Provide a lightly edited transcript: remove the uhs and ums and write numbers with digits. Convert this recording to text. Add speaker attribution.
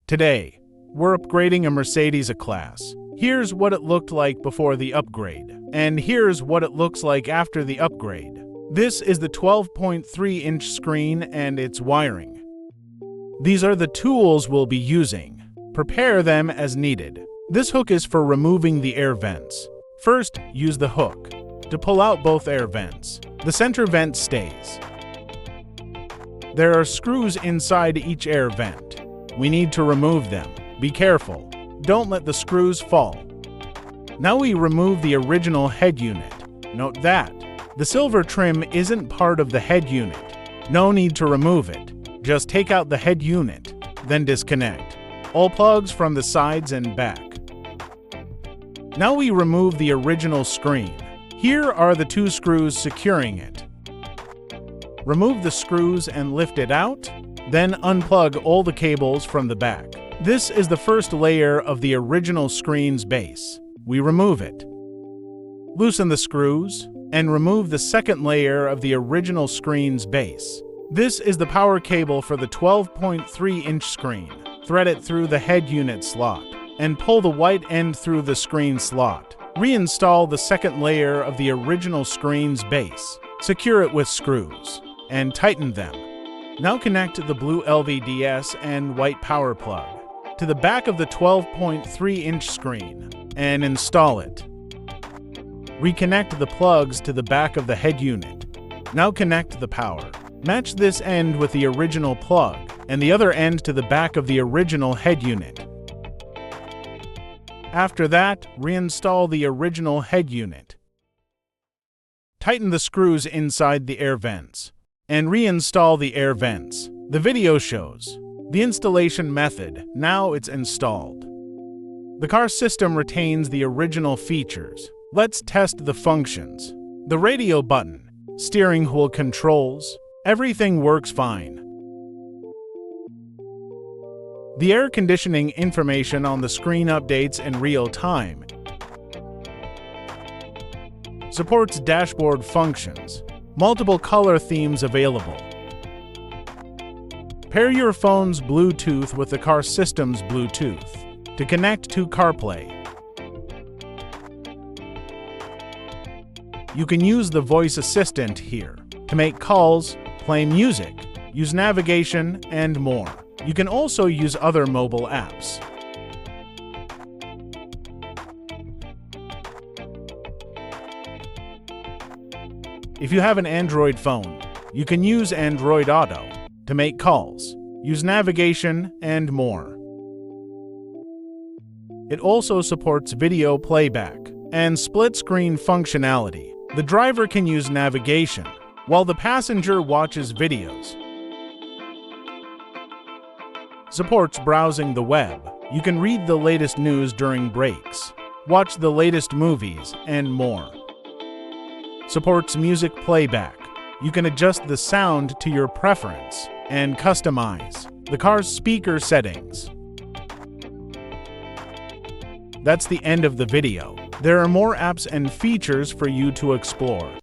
Speaker 1: Today, we're upgrading a Mercedes A-Class. Here's what it looked like before the upgrade, and here's what it looks like after the upgrade. This is the 12.3-inch screen and its wiring. These are the tools we'll be using. Prepare them as needed. This hook is for removing the air vents. First, use the hook to pull out both air vents. The center vent stays. There are screws inside each air vent. We need to remove them. Be careful. Don't let the screws fall. Now we remove the original head unit. Note that the silver trim isn't part of the head unit. No need to remove it. Just take out the head unit, then disconnect all plugs from the sides and back. Now we remove the original screen. Here are the two screws securing it. Remove the screws and lift it out, then unplug all the cables from the back. This is the first layer of the original screen's base. We remove it. Loosen the screws and remove the second layer of the original screen's base. This is the power cable for the 12.3-inch screen. Thread it through the head unit slot and pull the white end through the screen slot. Reinstall the second layer of the original screen's base. Secure it with screws and tighten them. Now connect the blue LVDS and white power plug to the back of the 12.3-inch screen and install it. Reconnect the plugs to the back of the head unit. Now connect the power. Match this end with the original plug and the other end to the back of the original head unit. After that, reinstall the original head unit. Tighten the screws inside the air vents and reinstall the air vents. The video shows the installation method. Now it's installed. The car system retains the original features. Let's test the functions. The radio button, steering wheel controls, everything works fine. The air conditioning information on the screen updates in real time. Supports dashboard functions. Multiple color themes available. Pair your phone's Bluetooth with the car system's Bluetooth to connect to Carplay. You can use the voice assistant here to make calls, play music, use navigation, and more. You can also use other mobile apps. If you have an Android phone, you can use Android Auto to make calls, use navigation, and more. It also supports video playback and split-screen functionality. The driver can use navigation while the passenger watches videos. Supports browsing the web. You can read the latest news during breaks, watch the latest movies, and more. Supports music playback. You can adjust the sound to your preference and customize the car's speaker settings. That's the end of the video. There are more apps and features for you to explore.